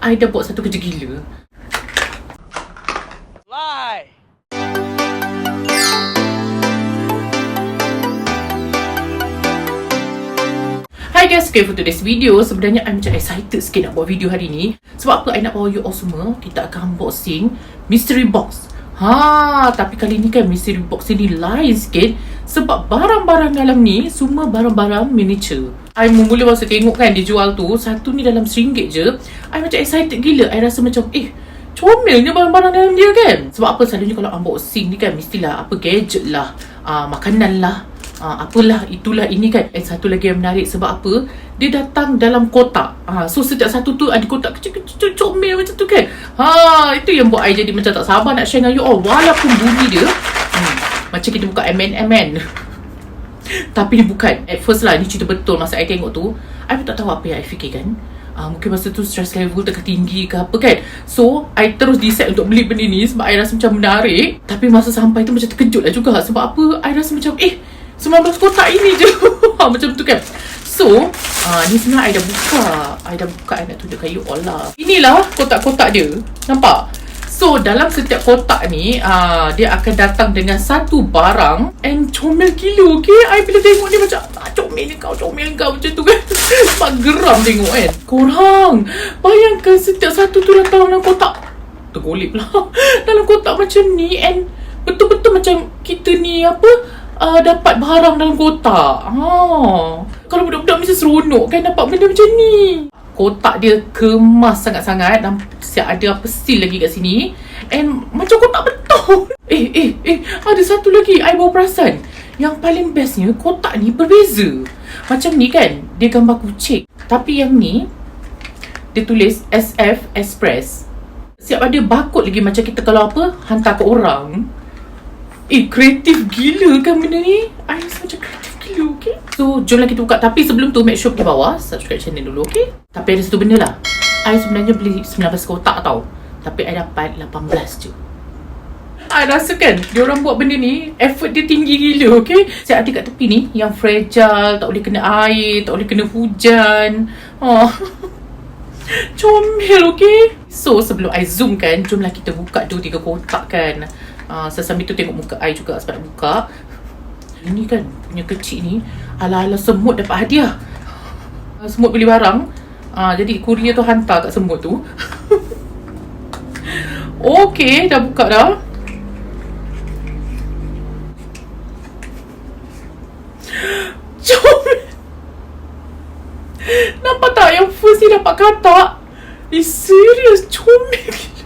I dah buat satu kerja gila. Lie. Hi guys, okay, for today's video, sebenarnya I macam excited sikit nak buat video hari ni. Sebab apa? I nak bawa you all semua, kita akan unboxing mystery box. Tapi kali ni kan mystery box ni lain sikit. Sebab barang-barang dalam ni semua barang-barang miniature. I mula masa tengok kan dia jual tu, satu ni dalam RM1 je, I macam excited gila. I rasa macam comelnya barang-barang dalam dia kan. Sebab apa, selalunya kalau unboxing ni kan mestilah apa gadget lah, makanan lah, apalah, itulah, ini kan. And satu lagi yang menarik sebab apa, dia datang dalam kotak. So setiap satu tu ada kotak kecil-kecil comel macam tu kan. Itu yang buat I jadi macam tak sabar nak share dengan you all. Walaupun bunyi dia macam kita buka M&M. Tapi dia bukan. At first lah, ni cerita betul, masa I tengok tu I pun tak tahu apa yang I fikirkan. Mungkin masa tu stress level tengah tinggi ke apa kan. So I terus decide untuk beli benda ni sebab I rasa macam menarik. Tapi masa sampai tu macam terkejut lah juga. Sebab apa, I rasa macam 19 kotak ini je. Macam tu kan. So ni sebenarnya I dah buka. I nak tunjukkan you all lah. Inilah kotak-kotak dia. Nampak? So dalam setiap kotak ni dia akan datang dengan satu barang. And comel gila, okay? I bila tengok ni macam comel kau macam tu kan. Sebab geram tengok kan. Korang bayangkan setiap satu tu datang dalam kotak. Tergolip lah. Dalam kotak macam ni. And betul-betul macam kita ni dapat barang dalam kotak. Kalau budak-budak mesti seronok kan dapat benda macam ni. Kotak dia kemas sangat-sangat. Dan ada apa seal lagi kat sini. And macam kotak betul. Ada satu lagi I baru perasan. Yang paling bestnya, kotak ni berbeza. Macam ni kan, dia gambar kucing. Tapi yang ni dia tulis SF Express. Siap ada barcode lagi, macam kita kalau hantar ke orang. Kreatif gila kan benda ni. I rasa macam kreatif gila, okay? So jomlah kita buka. Tapi sebelum tu, make sure pergi bawah subscribe channel dulu, okay? Tapi ada satu benda lah, I sebenarnya beli 19 kotak tau, tapi I dapat 18 je. I rasa kan diorang buat benda ni effort dia tinggi gila, okay? Saya ada kat tepi ni yang fragile, tak boleh kena air, tak boleh kena hujan. Comel, okay? So sebelum I zoom kan, jomlah kita buka 2-3 kotak kan. Sambil tu tengok muka I juga sebab nak buka. Ini kan punya kecil ni, ala-ala semut dapat hadiah. Semut beli barang, jadi kurier tu hantar kat semut tu. Okay, dah buka dah. Comel. Nampak tak yang first ni dapat katak? Serius, comel gila.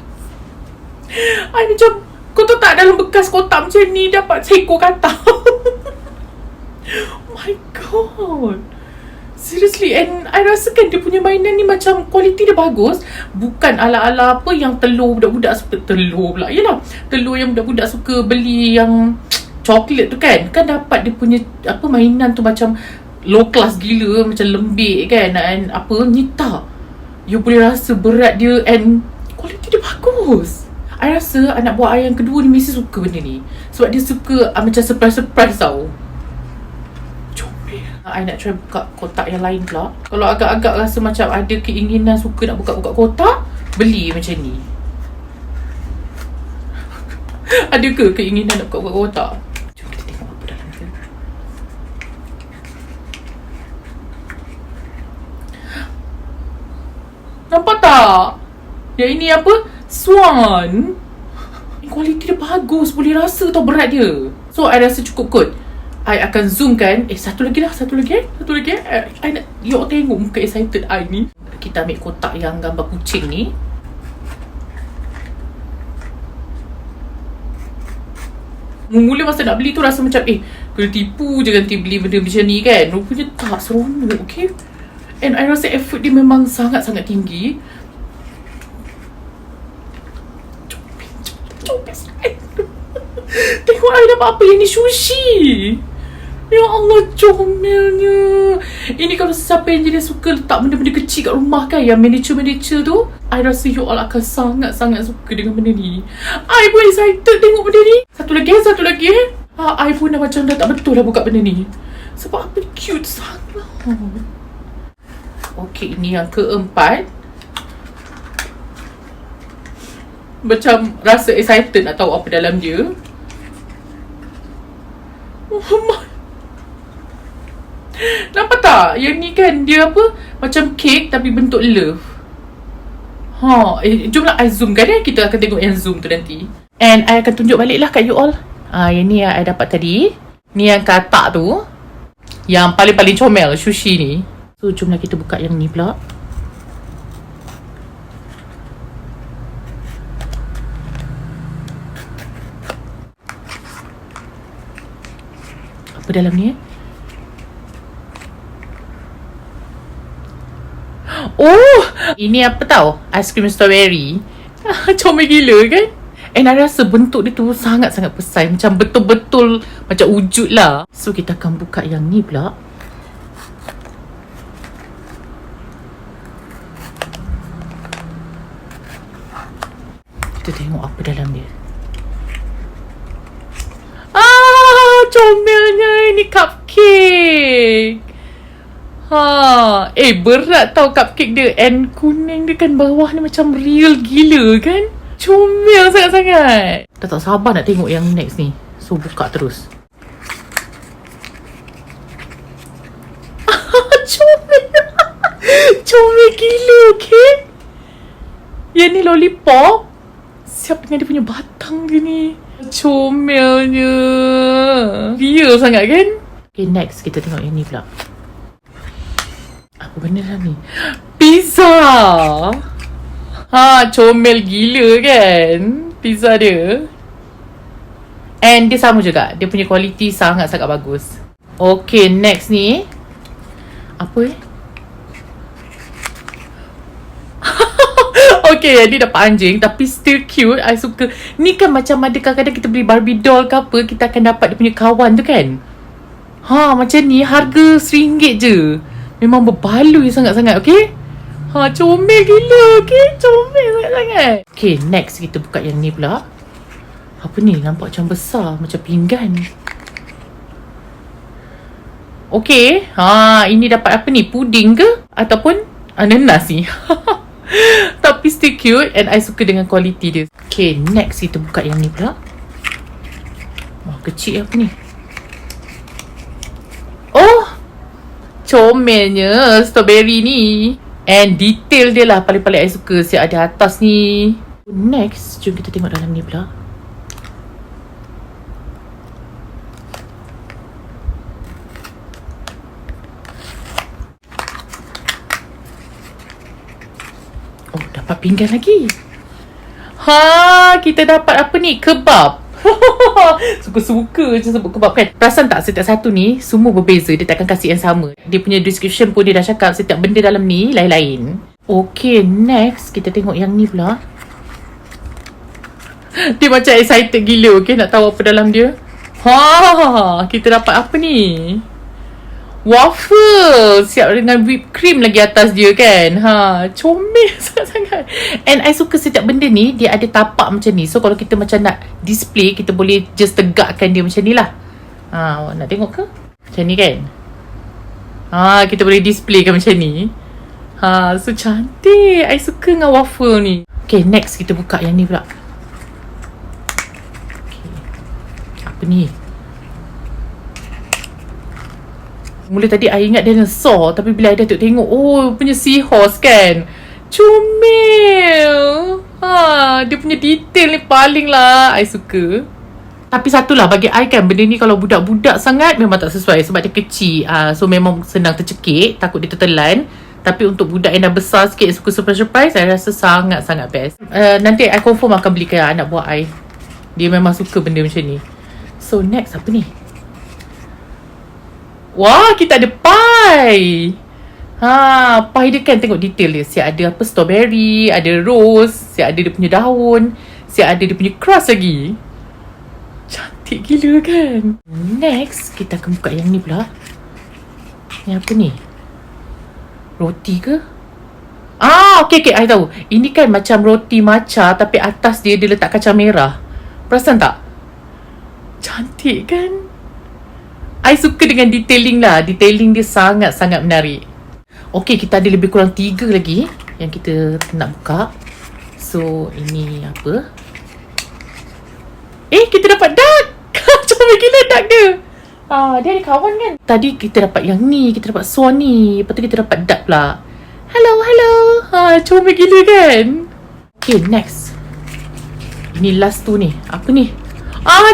I macam, kau tahu tak, dalam bekas kotak macam ni dapat seekor katak. Oh my god, seriously. And I rasakan dia punya mainan ni macam kualiti dia bagus. Bukan ala-ala apa yang telur budak-budak suka. Telur pula, yelah, telur yang budak-budak suka beli yang coklat tu kan. Kan dapat dia punya mainan tu macam low class gila, macam lembik kan. And ni tak, you boleh rasa berat dia and kualiti dia bagus. I rasa anak buah I yang kedua ni mesti suka benda ni. Sebab dia suka macam surprise-surprise tau. Comel. I nak try buka kotak yang lain pula. Kalau agak-agak rasa macam ada keinginan suka nak buka-buka kotak, beli macam ni. Ada ke keinginan nak buka-buka kotak? Jom kita tengok apa dalam tu. Nampak tak? Yang ini Swan. Kualiti dia bagus, boleh rasa tau berat dia. So I rasa cukup kot. I akan zoom kan. Satu lagi. I nak you tengok muka excited I ni. Kita ambil kotak yang gambar kucing ni. Mula masa nak beli tu rasa macam kena tipu je nanti beli benda macam ni kan. Rupanya tak, seronok, okay? And I rasa effort dia memang sangat-sangat tinggi. Tengok I dapat apa yang ni, sushi. Ya Allah, comelnya. Ini kalau siapa yang jenis suka letak benda-benda kecil kat rumah kan, yang miniature tu, I rasa you all akan sangat-sangat suka dengan benda ni. I pun excited tengok benda ni. Satu lagi. I pun dah macam dah tak betul lah buka benda ni. Sebab apa cute sangat. Okay, ini yang keempat. Macam rasa excited nak tahu apa dalam dia. Nampak tak? Yang ni kan dia apa? Macam kek tapi bentuk love. Jomlah I zoom kan kita akan tengok yang zoom tu nanti. And I akan tunjuk balik lah kat you all. Yang ni yang I dapat tadi. Ni yang katak tu. Yang paling-paling comel sushi ni. So jomlah kita buka yang ni pula. Apa dalam ni? Oh, ini apa tau? Ice cream strawberry. Comel gila kan? And I rasa bentuk dia tu sangat-sangat pesai. Macam betul-betul macam wujud lah. So kita akan buka yang ni pula. Kita tengok apa dalam dia. Comelnya, ini cupcake. Berat tau cupcake dia. And kuning dia kan bawah ni macam real gila kan. Comel sangat-sangat. Dah tak sabar nak tengok yang next ni. So buka terus. Comel. Comel gila, okay. Yang ni lollipop. Siap dengan dia punya batang dia ni. Comelnya. Real sangat kan. Okay, next kita tengok yang ni pula. Apa benda lah ni? Pizza. Comel gila kan pizza dia. And dia sama juga. Dia punya quality sangat-sangat bagus. Okay, next ni. Apa Okay, dia dapat anjing tapi still cute. I suka. Ni kan macam ada kadang-kadang kita beli Barbie doll ke apa, kita akan dapat dia punya kawan tu kan. Macam ni harga RM1 je. Memang berbaloi sangat-sangat, okay. Comel gila, okay. Comel sangat-sangat. Okay, next kita buka yang ni pula. Apa ni? Nampak macam besar, macam pinggan. Okay. Ini dapat apa ni? Puding ke? Ataupun ananas ni? Tapi still cute. And I suka dengan quality dia. Okay, next kita buka yang ni pula. Kecil apa ni? Comelnya strawberry ni. And detail dia lah paling-paling I suka. Siap ada atas ni. Next, jom kita tengok dalam ni pula. Dapat pinggan lagi. Kita dapat apa ni? Kebab. Suka-suka je sebut kebab kan. Perasan tak setiap satu ni semua berbeza. Dia takkan kasih yang sama. Dia punya description pun dia dah cakap setiap benda dalam ni lain-lain. Okay, next kita tengok yang ni pula. Dia macam excited gila, okay, nak tahu apa dalam dia. Kita dapat apa ni? Waffle. Siap dengan whipped cream lagi atas dia kan. Comel sangat-sangat. And I suka setiap benda ni dia ada tapak macam ni. So kalau kita macam nak display, kita boleh just tegakkan dia macam ni lah. Nak tengok ke? Macam ni kan. Kita boleh displaykan macam ni. So cantik. I suka dengan waffle ni. Okay, next kita buka yang ni pula. Okay. Apa ni? Mula tadi I ingat dinosaur, tapi bila I dah tengok, punya seahorse kan. Comel. Dia punya detail ni paling lah I suka. Tapi satulah bagi I kan, benda ni kalau budak-budak sangat memang tak sesuai sebab dia kecil. So memang senang tercekik, takut dia tertelan. Tapi untuk budak yang dah besar sikit, suka surprise, I rasa sangat-sangat best. Nanti I confirm akan belikan anak buah I. Dia memang suka benda macam ni. So next apa ni? Wah, kita ada pie. Pie dia kan tengok detail dia. Siap ada apa, strawberry, ada rose, siap ada dia punya daun, siap ada dia punya crust lagi. Cantik gila kan. Next, kita akan buka yang ni pula. Yang apa ni? Roti ke? Okay, I tahu. Ini kan macam roti matcha tapi atas dia letak kacang merah. Perasan tak? Cantik kan? I suka dengan detailing lah. Detailing dia sangat-sangat menarik. Okay, kita ada lebih kurang 3 lagi yang kita nak buka. So ini apa? Kita dapat duck. Comel gila duck dia. Dia ada kawan kan. Tadi kita dapat yang ni, kita dapat swan ni, lepas tu kita dapat duck pula. Hello. Comel gila kan. Okay, next. Ini last tu ni. Apa ni?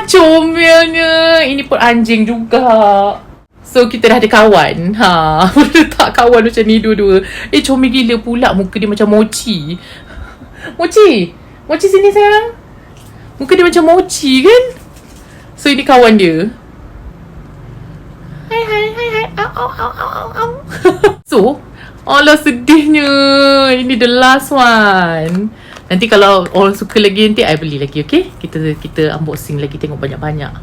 Comelnya. Ini pun anjing juga. So kita dah ada kawan. Letak kawan macam ni dua-dua. Comel gila pula. Muka dia macam mochi. Mochi sini sayang. Muka dia macam mochi kan. So ini kawan dia. Hai. Au. So, alah sedihnya. Ini the last one. Nanti kalau orang suka lagi nanti I beli lagi, okay? Kita unboxing lagi, tengok banyak-banyak.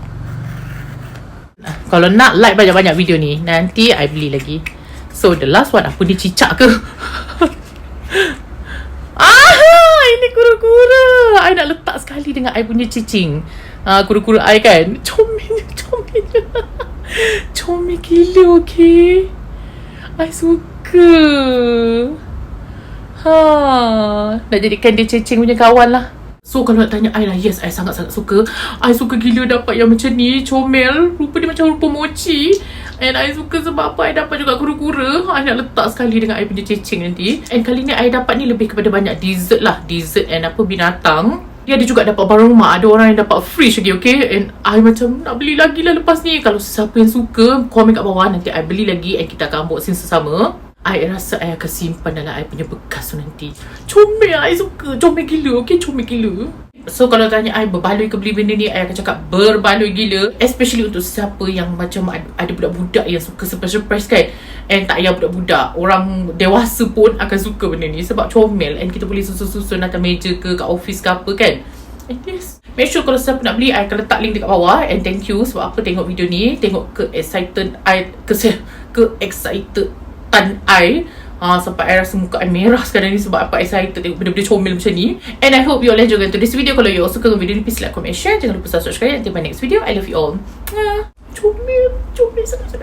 Kalau nak like banyak-banyak video ni, nanti I beli lagi. So the last one, apa ni, cicak ke? Ini kura-kura. I nak letak sekali dengan I punya cicing. Kura-kura I kan. Comelnya. Comel gila, okay? I suka. Nak jadikan dia cicing punya kawan lah. So kalau nak tanya I lah, yes, I sangat-sangat suka. I suka gila dapat yang macam ni, comel. Rupa dia macam rupa mochi. And I suka sebab apa, I dapat juga kura-kura. I nak letak sekali dengan I punya cicing nanti. And kali ni I dapat ni lebih kepada banyak dessert lah. Dessert and binatang. Dia ada juga dapat barang rumah. Ada orang yang dapat fridge lagi, okay? And I macam nak beli lagi lah lepas ni. Kalau siapa yang suka, komen kat bawah. Nanti I beli lagi and kita akan unboxing sesama. I rasa I akan simpan dalam I punya bekas tu nanti. Comel, I suka. Comel gila, okay? Comel gila. So kalau tanya I berbaloi ke beli benda ni, I akan cakap berbaloi gila. Especially untuk siapa yang macam ada budak-budak yang suka surprise kan. And tak payah budak-budak, orang dewasa pun akan suka benda ni. Sebab comel and kita boleh susun-susun atas meja ke kat office ke apa kan. And yes, make sure kalau siapa nak beli, I akan letak link dekat bawah. And thank you sebab apa tengok video ni. Tengok ke-excited I sampai I rasa muka I merah sekarang ni sebab apa excited tengok benda-benda comel macam ni. And I hope you all enjoy today's video. Kalau you all suka dengan video ni, please like, comment, share. Jangan lupa subscribe. Until my next video, I love you all. Comel sangat.